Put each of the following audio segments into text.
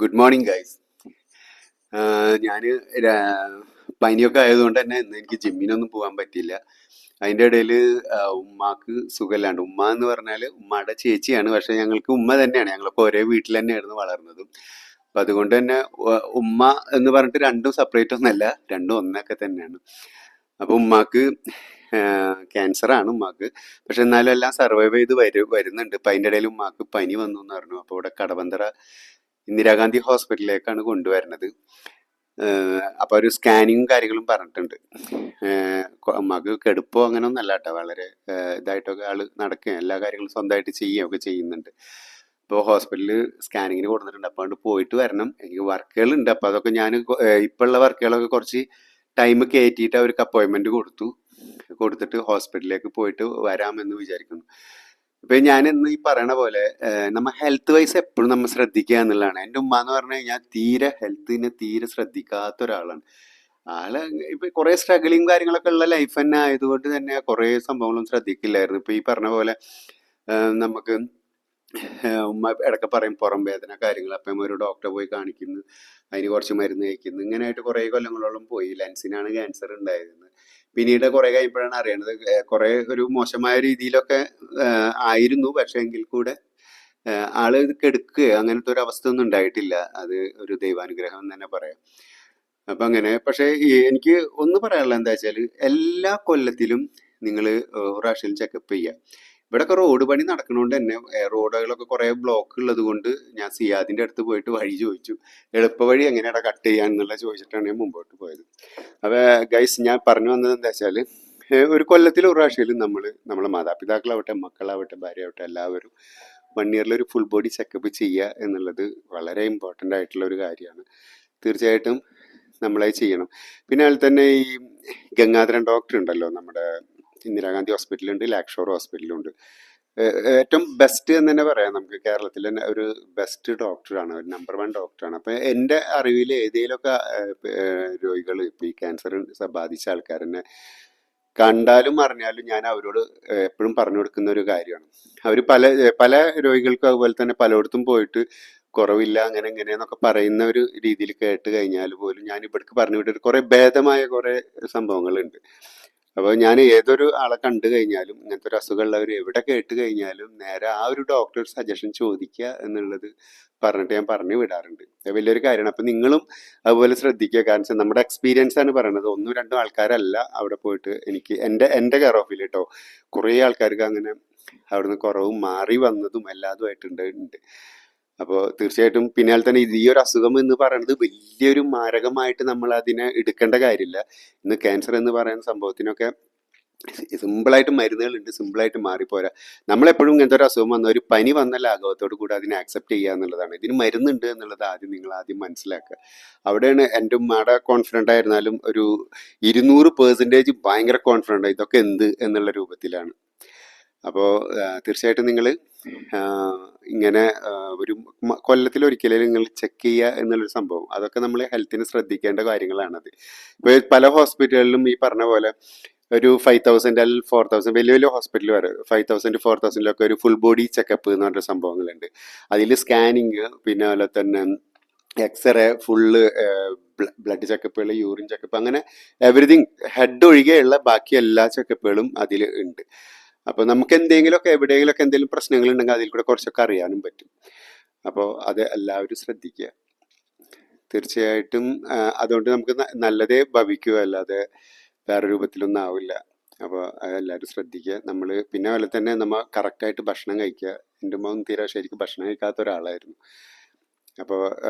Good morning guys. ഞാൻ പനിയൊക്കെ ആയതുകൊണ്ട് തന്നെ ഇന്ന് എനിക്ക് ജിമ്മിനൊന്നും പോകാൻ പറ്റിയില്ല. അതിൻ്റെ ഇടയിൽ ഉമ്മാക്ക് സുഖമില്ലാണ്ട്, ഉമ്മ എന്ന് പറഞ്ഞാൽ ഉമ്മയുടെ ചേച്ചിയാണ്, പക്ഷെ ഞങ്ങൾക്ക് ഉമ്മ തന്നെയാണ്, ഞങ്ങളൊക്കെ ഒരേ വീട്ടിൽ തന്നെയായിരുന്നു വളർന്നതും. അപ്പം അതുകൊണ്ട് തന്നെ ഉമ്മ എന്ന് പറഞ്ഞിട്ട് രണ്ടും സെപ്പറേറ്റ് ഒന്നല്ല, രണ്ടും ഒന്നൊക്കെ തന്നെയാണ്. അപ്പോൾ ഉമ്മാക്ക് ക്യാൻസറാണ് ഉമ്മാക്ക്. പക്ഷെ എന്നാലും എല്ലാം സർവൈവ് ചെയ്ത് വരുന്നുണ്ട്. ഇപ്പം അതിൻ്റെ ഇടയിൽ ഉമ്മാക്ക് പനി വന്നു എന്ന് പറഞ്ഞു. അപ്പോൾ ഇവിടെ കടവന്തറ ഇന്ദിരാഗാന്ധി ഹോസ്പിറ്റലിലേക്കാണ് കൊണ്ടുവരുന്നത്. അപ്പോൾ ഒരു സ്കാനിങ്ങും കാര്യങ്ങളും പറഞ്ഞിട്ടുണ്ട്. അമ്മക്ക് കെടുപ്പോ അങ്ങനെ ഒന്നല്ല കേട്ടോ, വളരെ ഇതായിട്ടൊക്കെ ആള് നടക്കുകയും എല്ലാ കാര്യങ്ങളും സ്വന്തമായിട്ട് ചെയ്യുകയൊക്കെ ചെയ്യുന്നുണ്ട്. ഇപ്പോൾ ഹോസ്പിറ്റലിൽ സ്കാനിങ്ങിന് കൊടുത്തിട്ടുണ്ട്. അപ്പോൾ അതുകൊണ്ട് പോയിട്ട് വരണം. എനിക്ക് വർക്കുകളുണ്ട്. അപ്പോൾ അതൊക്കെ ഞാൻ ഇപ്പോൾ ഉള്ള വർക്കുകളൊക്കെ കുറച്ച് ടൈം കയറ്റിയിട്ട് അവർക്ക് അപ്പോയിൻമെൻറ്റ് കൊടുത്തിട്ട് ഹോസ്പിറ്റലിലേക്ക് പോയിട്ട് വരാമെന്ന് വിചാരിക്കുന്നു. ഇപ്പൊ ഞാൻ ഇന്ന് ഈ പറയണ പോലെ നമ്മ ഹെൽത്ത് വൈസ് എപ്പോഴും നമ്മൾ ശ്രദ്ധിക്കുക എന്നുള്ളതാണ്. എൻ്റെ ഉമ്മ എന്ന് പറഞ്ഞു കഴിഞ്ഞാൽ ഹെൽത്തിനെ തീരെ ശ്രദ്ധിക്കാത്ത ഒരാളാണ്. ആള് ഇപ്പൊ കുറെ സ്ട്രഗിളിങ് കാര്യങ്ങളൊക്കെ ഉള്ള ലൈഫ് തന്നെ ആയതുകൊണ്ട് തന്നെ കുറെ സംഭവങ്ങളും ശ്രദ്ധിക്കില്ലായിരുന്നു. ഇപ്പൊ ഈ പറഞ്ഞ പോലെ നമുക്ക് ഉമ്മ ഇടയ്ക്ക് പറയും പുറം വേദന കാര്യങ്ങൾ, അപ്പം ഒരു ഡോക്ടറെ പോയി കാണിക്കുന്നു, അതിന് കുറച്ച് മരുന്ന് കഴിക്കുന്നു. ഇങ്ങനെയായിട്ട് കുറേ കൊല്ലങ്ങളോളം പോയി. ലെൻസിനാണ് ക്യാൻസർ ഉണ്ടായിരുന്നത്. പിന്നീട് കുറെ കഴിയുമ്പോഴാണ് അറിയണത് കുറെ ഒരു മോശമായ രീതിയിലൊക്കെ ആയിരുന്നു. പക്ഷെ എങ്കിൽ കൂടെ ആള് ഇത് കെടുക്കുക അങ്ങനത്തെ ഒരു അവസ്ഥ ഒന്നും ഉണ്ടായിട്ടില്ല. അത് ഒരു ദൈവാനുഗ്രഹം എന്ന് തന്നെ പറയാം. അപ്പൊ അങ്ങനെ പക്ഷെ എനിക്ക് ഒന്ന് പറയാനുള്ളത് എന്താ വെച്ചാൽ, എല്ലാ കൊല്ലത്തിലും നിങ്ങൾ ഒരു പ്രാവശ്യം ചെക്കപ്പ് ചെയ്യുക. ഇവിടെയൊക്കെ റോഡ് പണി നടക്കുന്നതുകൊണ്ട് തന്നെ റോഡുകളൊക്കെ കുറെ ബ്ലോക്ക് ഉള്ളത് കൊണ്ട് ഞാൻ സിയാദിന്റെ അടുത്ത് പോയിട്ട് വഴി ചോദിച്ചു. എളുപ്പ വഴി എങ്ങനെയാണ് കട്ട് ചെയ്യാന്നുള്ള ചോദിച്ചിട്ടാണ് ഞാൻ മുമ്പോട്ട് പോയത്. അപ്പൊ ഗൈസ്, ഞാൻ പറഞ്ഞു വന്നത് എന്താ വെച്ചാൽ, ഒരു കൊല്ലത്തിൽ ഒരു പ്രാവശ്യം നമ്മളെ മാതാപിതാക്കളാവട്ടെ, മക്കളാവട്ടെ, ഭാര്യയാവട്ടെ, എല്ലാവരും 1 ഇയറിൽ ഒരു ഫുൾ ബോഡി ചെക്കപ്പ് ചെയ്യുക എന്നുള്ളത് വളരെ ഇമ്പോർട്ടൻ്റ് ആയിട്ടുള്ള ഒരു കാര്യമാണ്. തീർച്ചയായിട്ടും നമ്മളത് ചെയ്യണം. പിന്നെ അതിൽ തന്നെ ഈ ഗംഗാധരൻ ഡോക്ടർ ഉണ്ടല്ലോ, നമ്മുടെ ഇന്ദിരാഗാന്ധി ഹോസ്പിറ്റലുണ്ട്, ലാക്ഷോർ ഹോസ്പിറ്റലുണ്ട്. ഏറ്റവും ബെസ്റ്റ് എന്ന് തന്നെ പറയാം. നമുക്ക് കേരളത്തിൽ തന്നെ ഒരു ബെസ്റ്റ് ഡോക്ടറാണ്, ഒരു നമ്പർ 1 ഡോക്ടറാണ്. അപ്പം എൻ്റെ അറിവിൽ ഏതെങ്കിലുമൊക്കെ രോഗികൾ ഇപ്പം ഈ ക്യാൻസർ ബാധിച്ച ആൾക്കാർ തന്നെ കണ്ടാലും അറിഞ്ഞാലും ഞാൻ അവരോട് എപ്പോഴും പറഞ്ഞു കൊടുക്കുന്ന ഒരു കാര്യമാണ്. അവർ പല പല രോഗികൾക്കും അതുപോലെ തന്നെ പലയിടത്തും പോയിട്ട് കുറവില്ല അങ്ങനെ എങ്ങനെയെന്നൊക്കെ പറയുന്ന ഒരു രീതിയിൽ കേട്ട് കഴിഞ്ഞാൽ പോലും ഞാൻ ഇവിടേക്ക് പറഞ്ഞു വിട്ടിട്ട് കുറെ ഭേദമായ കുറെ സംഭവങ്ങളുണ്ട്. അപ്പോൾ ഞാൻ ഏതൊരു ആളെ കണ്ടു കഴിഞ്ഞാലും ഇങ്ങനത്തെ ഒരു അസുഖമുള്ളവർ എവിടെ കേട്ട് കഴിഞ്ഞാലും നേരെ ആ ഒരു ഡോക്ടർ സജഷൻ ചോദിക്കുക എന്നുള്ളത് പറഞ്ഞിട്ട് ഞാൻ പറഞ്ഞു വിടാറുണ്ട്. അത് വലിയൊരു കാര്യമാണ്. അപ്പം നിങ്ങളും അതുപോലെ ശ്രദ്ധിക്കുക. കാരണം വെച്ചാൽ നമ്മുടെ എക്സ്പീരിയൻസ് ആണ് പറയുന്നത്. 1-2 ആൾക്കാരല്ല അവിടെ പോയിട്ട് എൻ്റെ കെയർ ഓഫിൽ കേട്ടോ, കുറേ ആൾക്കാർക്ക് അങ്ങനെ അവിടുന്ന് കുറവും മാറി വന്നതും എല്ലാതുമായിട്ടുണ്ട്. അപ്പോൾ തീർച്ചയായിട്ടും പിന്നാലെ തന്നെ ഈ ഒരു അസുഖം എന്ന് പറയുന്നത് വലിയൊരു മാരകമായിട്ട് നമ്മൾ അതിനെ എടുക്കേണ്ട കാര്യമില്ല. ഇന്ന് ക്യാൻസർ എന്ന് പറയുന്ന സംഭവത്തിനൊക്കെ സിമ്പിളായിട്ട് മരുന്നുകളുണ്ട്, സിമ്പിളായിട്ട് മാറിപ്പോരാ. നമ്മളെപ്പോഴും ഇങ്ങനത്തെ ഒരു അസുഖം വന്ന ഒരു പനി വന്ന ലാഘവത്തോടു കൂടി അതിനെ ആക്സെപ്റ്റ് ചെയ്യുക എന്നുള്ളതാണ്. ഇതിന് മരുന്നുണ്ട് എന്നുള്ളത് നിങ്ങൾ ആദ്യം മനസ്സിലാക്കുക. അവിടെയാണ് എൻ്റെ ഉമ്മയുടെ കോൺഫിഡൻ്റ് ആയിരുന്നാലും ഒരു 200% ഭയങ്കര കോൺഫിഡൻ്റ് ഇതൊക്കെ എന്ത് എന്നുള്ള രൂപത്തിലാണ്. അപ്പോൾ തീർച്ചയായിട്ടും നിങ്ങൾ ഇങ്ങനെ ഒരു കൊല്ലത്തിലൊരിക്കലും നിങ്ങൾ ചെക്ക് ചെയ്യുക എന്നുള്ളൊരു സംഭവം, അതൊക്കെ നമ്മൾ ഹെൽത്തിന് ശ്രദ്ധിക്കേണ്ട കാര്യങ്ങളാണത്. ഇപ്പോൾ പല ഹോസ്പിറ്റലുകളിലും ഈ പറഞ്ഞ പോലെ ഒരു 5,000 അല്ലെങ്കിൽ 4,000 വലിയ വലിയ ഹോസ്പിറ്റൽ വരെ 5,000 4,000 ഒരു ഫുൾ ബോഡി ചെക്കപ്പ് എന്ന് പറഞ്ഞ സംഭവങ്ങളുണ്ട്. അതിൽ സ്കാനിങ്, പിന്നെ അതുപോലെ തന്നെ എക്സ്റേ, ഫുള്ള് ബ്ലഡ് ചെക്കപ്പുകൾ, യൂറിൻ ചെക്കപ്പ്, അങ്ങനെ എവറിഥിങ് ഹെഡ് ഒഴികെയുള്ള ബാക്കി എല്ലാ ചെക്കപ്പുകളും അതിൽ ഉണ്ട്. അപ്പോൾ നമുക്ക് എന്തെങ്കിലുമൊക്കെ എവിടെയെങ്കിലുമൊക്കെ എന്തെങ്കിലും പ്രശ്നങ്ങൾ ഉണ്ടെങ്കിൽ അതിൽ കൂടെ കുറച്ചൊക്കെ അറിയാനും പറ്റും. അപ്പോൾ അത് എല്ലാവരും ശ്രദ്ധിക്കുക തീർച്ചയായിട്ടും. അതുകൊണ്ട് നമുക്ക് നല്ലതേ ഭവിക്കുക, അല്ലാതെ വേറെ രൂപത്തിലൊന്നും ആവില്ല. അപ്പോൾ അതെല്ലാവരും ശ്രദ്ധിക്കുക. നമ്മൾ പിന്നെ അതുപോലെ തന്നെ നമ്മൾ കറക്റ്റായിട്ട് ഭക്ഷണം കഴിക്കുക. എൻ്റെ ഉമ്മ തീരെ ശരിക്കും ഭക്ഷണം കഴിക്കാത്ത ഒരാളായിരുന്നു. അപ്പോൾ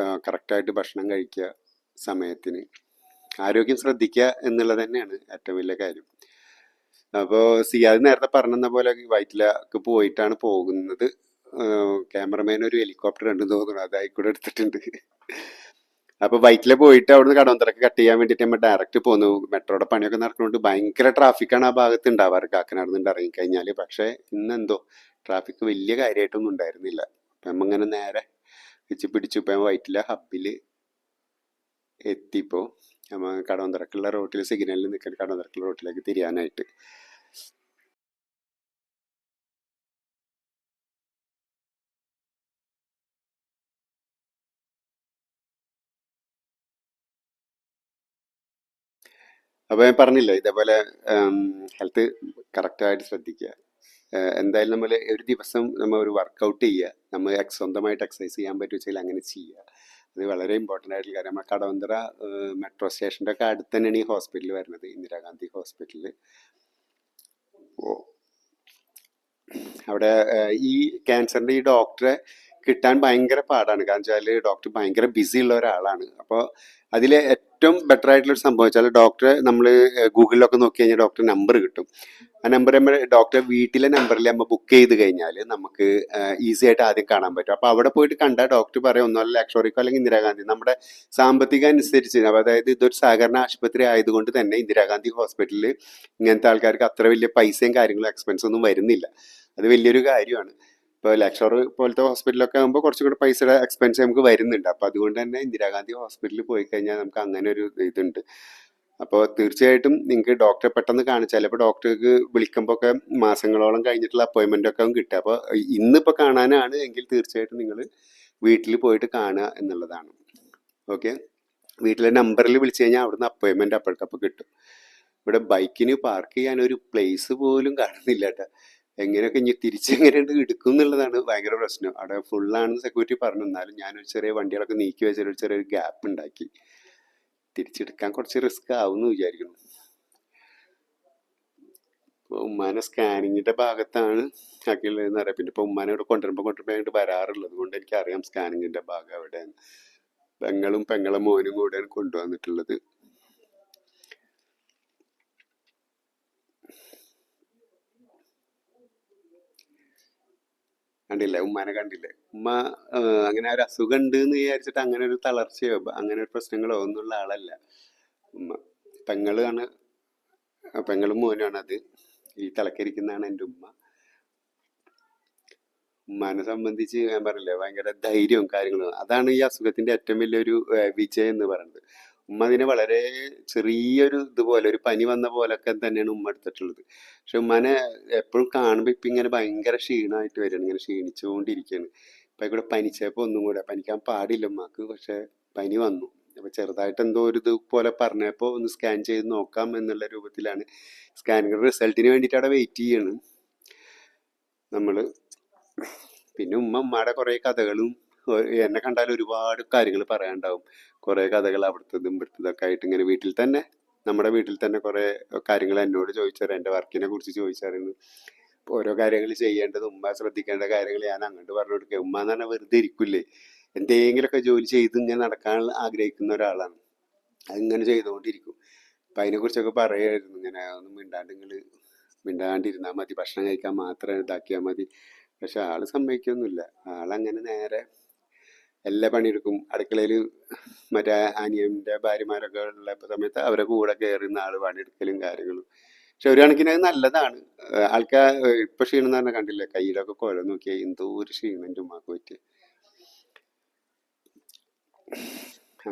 കറക്റ്റായിട്ട് ഭക്ഷണം കഴിക്കുക, സമയത്തിന് ആരോഗ്യം ശ്രദ്ധിക്കുക എന്നുള്ളത് തന്നെയാണ് ഏറ്റവും വലിയ കാര്യം. അപ്പോൾ സിയാദ് നേരത്തെ പറഞ്ഞ പോലെ വയറ്റിലേക്ക് പോയിട്ടാണ് പോകുന്നത്. ക്യാമറമാൻ ഒരു ഹെലികോപ്റ്റർ ഉണ്ടെന്ന് തോന്നുന്നു, അതായിക്കൂടെ എടുത്തിട്ടുണ്ട്. അപ്പോൾ വയറ്റിലെ പോയിട്ട് അവിടുന്ന് കടവന്തറക്ക് കട്ട് ചെയ്യാൻ വേണ്ടിയിട്ട് നമ്മൾ ഡയറക്റ്റ് പോന്നു. മെട്രോയുടെ പണിയൊക്കെ നടക്കുന്നതുകൊണ്ട് ഭയങ്കര ട്രാഫിക്കാണ് ആ ഭാഗത്ത് ഉണ്ടാവാറ്, കാക്കനാട് നിന്ന് ഇറങ്ങിക്കഴിഞ്ഞാൽ. പക്ഷേ ഇന്നെന്തോ ട്രാഫിക് വലിയ കാര്യമായിട്ടൊന്നും ഉണ്ടായിരുന്നില്ല. അപ്പം നമ്മ ഇങ്ങനെ നേരെ വെച്ച് പിടിച്ചു. ഇപ്പം വയറ്റിലെ ഹബ്ബിൽ എത്തിയപ്പോൾ നമ്മൾ കടവന്തറക്കുള്ള റോട്ടിൽ സിഗ്നലിൽ നിൽക്കുന്ന കടവന്തറക്കുള്ള റോട്ടിലേക്ക് തിരിയാനായിട്ട്. അപ്പോൾ ഞാൻ പറഞ്ഞില്ലേ ഇതേപോലെ ഹെൽത്ത് കറക്റ്റായിട്ട് ശ്രദ്ധിക്കുക. എന്തായാലും നമ്മൾ ഒരു ദിവസം നമ്മൾ ഒരു വർക്കൗട്ട് ചെയ്യുക, നമ്മൾ സ്വന്തമായിട്ട് എക്സസൈസ് ചെയ്യാൻ പറ്റുമെങ്കിൽ അങ്ങനെ ചെയ്യുക. അത് വളരെ ഇമ്പോർട്ടൻ്റ് ആയിട്ടുള്ള കാര്യം. നമ്മുടെ കടവന്തറ മെട്രോ സ്റ്റേഷൻ്റെ ഒക്കെ അടുത്ത് തന്നെയാണ് ഈ ഹോസ്പിറ്റൽ വരുന്നത്, ഇന്ദിരാഗാന്ധി ഹോസ്പിറ്റൽ. അവിടെ ഈ ക്യാൻസറിൻ്റെ ഈ ഡോക്ടറെ കിട്ടാൻ ഭയങ്കര പാടാണ്. കാരണം വെച്ചാൽ ഡോക്ടർ ഭയങ്കര ബിസി ഉള്ള ഒരാളാണ്. അപ്പോൾ അതിൽ ഏറ്റവും ബെറ്റർ ആയിട്ടുള്ളൊരു സംഭവം വെച്ചാൽ ഡോക്ടറെ നമ്മൾ ഗൂഗിളിലൊക്കെ നോക്കി കഴിഞ്ഞാൽ ഡോക്ടർ നമ്പർ കിട്ടും. ആ നമ്പർ നമ്മൾ ഡോക്ടറെ വീട്ടിലെ നമ്പറിൽ നമ്മൾ ബുക്ക് ചെയ്ത് കഴിഞ്ഞാൽ നമുക്ക് ഈസി ആയിട്ട് ആദ്യം കാണാൻ പറ്റും. അപ്പോൾ അവിടെ പോയിട്ട് കണ്ടാൽ ഡോക്ടർ പറയും ഒന്നല്ല ലക്ഷോറിക്കോ അല്ലെങ്കിൽ ഇന്ദിരാഗാന്ധി നമ്മുടെ സാമ്പത്തികം അനുസരിച്ച്, അതായത് ഇതൊരു സഹകരണ ആശുപത്രി ആയതുകൊണ്ട് തന്നെ ഇന്ദിരാഗാന്ധി ഹോസ്പിറ്റലിൽ ഇങ്ങനത്തെ ആൾക്കാർക്ക് അത്ര വലിയ പൈസയും കാര്യങ്ങളും എക്സ്പെൻസ് ഒന്നും വരുന്നില്ല. അത് വലിയൊരു കാര്യമാണ്. ഇപ്പോൾ ലക്ഷോർ പോലത്തെ ഹോസ്പിറ്റലൊക്കെ ആകുമ്പോൾ കുറച്ചും കൂടെ പൈസയുടെ എക്സ്പെൻസ് നമുക്ക് വരുന്നുണ്ട്. അപ്പോൾ അതുകൊണ്ട് തന്നെ ഇന്ദിരാഗാന്ധി ഹോസ്പിറ്റലിൽ പോയി കഴിഞ്ഞാൽ നമുക്ക് അങ്ങനെ ഒരു ഇതുണ്ട്. അപ്പോൾ തീർച്ചയായിട്ടും നിങ്ങൾക്ക് ഡോക്ടറെ പെട്ടെന്ന് കാണിച്ചാൽ, ചിലപ്പോൾ ഡോക്ടർക്ക് വിളിക്കുമ്പോൾ ഒക്കെ മാസങ്ങളോളം കഴിഞ്ഞിട്ടുള്ള അപ്പോയിൻമെൻ്റ് ഒക്കെ കിട്ടുക. അപ്പോൾ ഇന്നിപ്പോൾ കാണാനാണ് എങ്കിൽ തീർച്ചയായിട്ടും നിങ്ങൾ വീട്ടിൽ പോയിട്ട് കാണുക എന്നുള്ളതാണ്. ഓക്കെ, വീട്ടിലെ നമ്പറിൽ വിളിച്ചു കഴിഞ്ഞാൽ അവിടുന്ന് അപ്പോയിൻമെൻറ്റ് അപ്പോഴേക്കപ്പോൾ കിട്ടും. ഇവിടെ ബൈക്കിന് പാർക്ക് ചെയ്യാൻ ഒരു പ്ലേസ് പോലും കാണുന്നില്ല കേട്ടോ. എങ്ങനെയൊക്കെ ഇനി തിരിച്ചെങ്ങനെയുണ്ട് എടുക്കും എന്നുള്ളതാണ് ഭയങ്കര പ്രശ്നം. അവിടെ ഫുള്ളാണെന്ന് സെക്യൂരിറ്റി പറഞ്ഞു. എന്നാലും ഞാനൊരു ചെറിയ വണ്ടികളൊക്കെ നീക്കി വെച്ചൊരു ചെറിയൊരു ഗ്യാപ്പ് ഉണ്ടാക്കി. തിരിച്ചെടുക്കാൻ കുറച്ച് റിസ്ക് ആവും എന്ന് വിചാരിക്കുന്നു. ഇപ്പോൾ ഉമ്മാനെ സ്കാനിങ്ങിൻ്റെ ഭാഗത്താണ് ആക്കിയുള്ളതെന്ന് അറിയാം. പിന്നെ ഇപ്പോൾ ഉമ്മാനെ ഇവിടെ കൊണ്ടുവരുമ്പോൾ അങ്ങോട്ട് വരാറുള്ളത് കൊണ്ട് എനിക്കറിയാം സ്കാനിങ്ങിൻ്റെ ഭാഗം എവിടെയാണ്. പെങ്ങളും പെങ്ങളെ മോനും കൂടെയാണ് കൊണ്ടുവന്നിട്ടുള്ളത്. കണ്ടില്ലേ, ഉമ്മാനെ കണ്ടില്ലേ? ഉമ്മ അങ്ങനെ ഒരു അസുഖം ഉണ്ട് എന്ന് വിചാരിച്ചിട്ട് അങ്ങനെ ഒരു തളർച്ചയോ അങ്ങനെ ഒരു പ്രശ്നങ്ങളോ ഒന്നുള്ള ആളല്ല ഉമ്മ. പെങ്ങളാണ്, പെങ്ങളും മോനാണ് അത്. ഈ തലക്കരിക്കുന്നതാണ് എൻ്റെ ഉമ്മ. ഉമ്മാനെ സംബന്ധിച്ച് ഞാൻ പറഞ്ഞില്ലേ ഭയങ്കര ധൈര്യവും കാര്യങ്ങളും. അതാണ് ഈ അസുഖത്തിന്റെ ഏറ്റവും വലിയൊരു വിജയം എന്ന് പറയുന്നത്. ഉമ്മ അതിനെ വളരെ ചെറിയൊരു ഇതുപോലെ ഒരു പനി വന്ന പോലൊക്കെ തന്നെയാണ് ഉമ്മ എടുത്തിട്ടുള്ളത്. പക്ഷെ ഉമ്മാനെ എപ്പോഴും കാണുമ്പോൾ ഇപ്പം ഇങ്ങനെ ഭയങ്കര ക്ഷീണമായിട്ട് വരികയാണ്, ഇങ്ങനെ ക്ഷീണിച്ചുകൊണ്ടിരിക്കുകയാണ്. ഇപ്പം ഇവിടെ പനിച്ചപ്പോൾ ഒന്നും കൂടെ പനിക്കാൻ പാടില്ല ഉമ്മക്ക്, പക്ഷെ പനി വന്നു. അപ്പോൾ ചെറുതായിട്ട് എന്തോ ഒരു ഇത് പോലെ പറഞ്ഞപ്പോൾ ഒന്ന് സ്കാൻ ചെയ്ത് നോക്കാം എന്നുള്ള രൂപത്തിലാണ്. സ്കാനിങ് റിസൾട്ടിന് വേണ്ടിയിട്ട് അവിടെ വെയിറ്റ് ചെയ്യാണ് നമ്മൾ. പിന്നെ ഉമ്മയുടെ കുറേ കഥകളും എന്നെ കണ്ടാൽ ഒരുപാട് കാര്യങ്ങൾ പറയാനുണ്ടാവും. കുറേ കഥകൾ അവിടുത്തതും ഇവിടുത്തതൊക്കെ ആയിട്ട് ഇങ്ങനെ വീട്ടിൽ തന്നെ, നമ്മുടെ വീട്ടിൽ തന്നെ കുറേ കാര്യങ്ങൾ എന്നോട് ചോദിച്ചറിയാം, എൻ്റെ വർക്കിനെ കുറിച്ച് ചോദിച്ചറിയുന്നു. ഓരോ കാര്യങ്ങൾ ചെയ്യേണ്ടത് ഉമ്മ ശ്രദ്ധിക്കേണ്ട കാര്യങ്ങൾ ഞാൻ അങ്ങോട്ട് പറഞ്ഞു കൊടുക്കുക. ഉമ്മ എന്ന് പറഞ്ഞാൽ വെറുതെ ഇരിക്കില്ലേ, എന്തെങ്കിലുമൊക്കെ ജോലി ചെയ്ത് ഇങ്ങനെ നടക്കാൻ ആഗ്രഹിക്കുന്ന ഒരാളാണ്. അതിങ്ങനെ ചെയ്തുകൊണ്ടിരിക്കും. അപ്പം അതിനെക്കുറിച്ചൊക്കെ പറയുമായിരുന്നു. ഇങ്ങനെ ഒന്നും മിണ്ടാണ്ടിരുന്നാൽ മതി, ഭക്ഷണം കഴിക്കാൻ മാത്രം ഇതാക്കിയാൽ മതി. പക്ഷെ ആള് സമ്മതിക്കൊന്നുമില്ല. ആളങ്ങനെ നേരെ എല്ലാ പണിയെടുക്കും. അടുക്കളയിൽ മറ്റേ അനിയൻ്റെ ഭാര്യമാരൊക്കെ ഉള്ള സമയത്ത് അവരെ കൂടെ കയറുന്ന ആള് പണിയെടുക്കലും കാര്യങ്ങളും. പക്ഷെ ഒരു കണക്കിന് അത് നല്ലതാണ്. ആൾക്കാർ ഇപ്പൊ ക്ഷീണം എന്ന് പറഞ്ഞാൽ കണ്ടില്ലേ, കയ്യിലൊക്കെ കുഴ നോക്കിയാൽ എന്തോ ഒരു ക്ഷീണം എൻ്റെ ഉമ്മാക്ക് പറ്റി.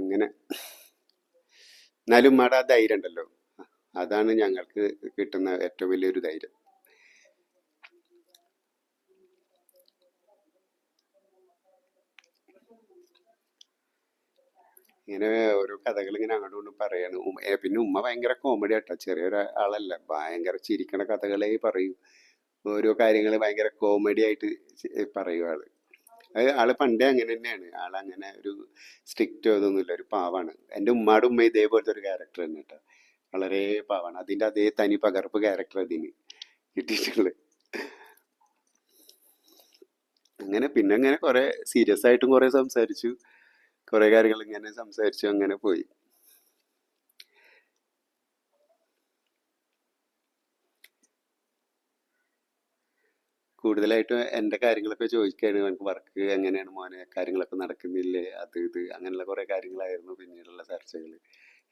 അങ്ങനെ എന്നാലും ഉമ്മയുടെ ആ ധൈര്യം ഉണ്ടല്ലോ, അതാണ് ഞങ്ങൾക്ക് കിട്ടുന്ന ഏറ്റവും വലിയൊരു ധൈര്യം. ഇങ്ങനെ ഓരോ കഥകൾ ഇങ്ങനെ അങ്ങോട്ടും ഇങ്ങോട്ടും പറയാണ്. പിന്നെ ഉമ്മ ഭയങ്കര കോമഡി ആട്ടോ, ചെറിയൊരു ആളല്ല, ഭയങ്കര ചിരിക്കണ കഥകളെ പറയും. ഓരോ കാര്യങ്ങൾ ഭയങ്കര കോമഡി ആയിട്ട് പറയും ആള്. അത് ആള് പണ്ടേ അങ്ങനെ തന്നെയാണ്. ആളങ്ങനെ ഒരു സ്ട്രിക്റ്റോ ഇതൊന്നുമില്ല, ഒരു പാവാണ്. എൻ്റെ ഉമ്മയുടെ ഉമ്മ ഇതേപോലത്തെ ഒരു ക്യാരക്ടർ തന്നെ കേട്ടോ, വളരെ പാവാണ്. അതിൻ്റെ അതേ തനി പകർപ്പ് ക്യാരക്ടർ അതിന് കിട്ടിയിട്ടുള്ളത്. അങ്ങനെ പിന്നെ അങ്ങനെ കുറെ സീരിയസ് ആയിട്ടും കുറെ സംസാരിച്ചു, കുറെ കാര്യങ്ങൾ ഇങ്ങനെ സംസാരിച്ചു, അങ്ങനെ പോയി. കൂടുതലായിട്ടും എൻ്റെ കാര്യങ്ങളൊക്കെ ചോദിക്കുകയാണ്, എനിക്ക് വർക്ക് എങ്ങനെയാണ് മോനെ, കാര്യങ്ങളൊക്കെ നടക്കുന്നില്ലേ, അത് ഇത് അങ്ങനെയുള്ള കുറേ കാര്യങ്ങളായിരുന്നു പിന്നീടുള്ള ചർച്ചകൾ.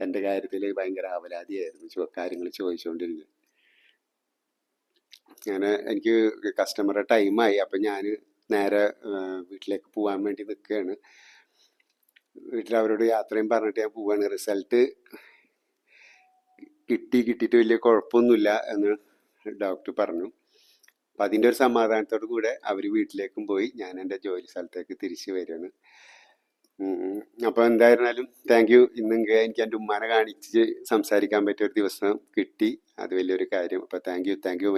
എൻ്റെ കാര്യത്തിൽ ഭയങ്കര അവലാതിയായിരുന്നു കാര്യങ്ങൾ ചോദിച്ചുകൊണ്ടിരിക്കുക. ഞാൻ എനിക്ക് കസ്റ്റമറുടെ ടൈമായി. അപ്പം ഞാൻ നേരെ വീട്ടിലേക്ക് പോകാൻ വേണ്ടി നിൽക്കുകയാണ്. വീട്ടിൽ അവരോട് യാത്രയും പറഞ്ഞിട്ട് ഞാൻ പോവാണ്. റിസൾട്ട് കിട്ടിയിട്ട് വലിയ കുഴപ്പമൊന്നുമില്ല എന്ന് ഡോക്ടർ പറഞ്ഞു. അപ്പം അതിൻ്റെ ഒരു സമാധാനത്തോടു കൂടെ അവർ വീട്ടിലേക്കും പോയി. ഞാൻ എൻ്റെ ജോലി സ്ഥലത്തേക്ക് തിരിച്ചു വരികയാണ്. അപ്പോൾ എന്തായിരുന്നാലും താങ്ക് യു. ഇന്ന് എനിക്ക് എൻ്റെ ഉമ്മാനെ കാണിച്ച് സംസാരിക്കാൻ പറ്റിയ ഒരു ദിവസം കിട്ടി. അത് വലിയൊരു കാര്യം. അപ്പോൾ താങ്ക് യു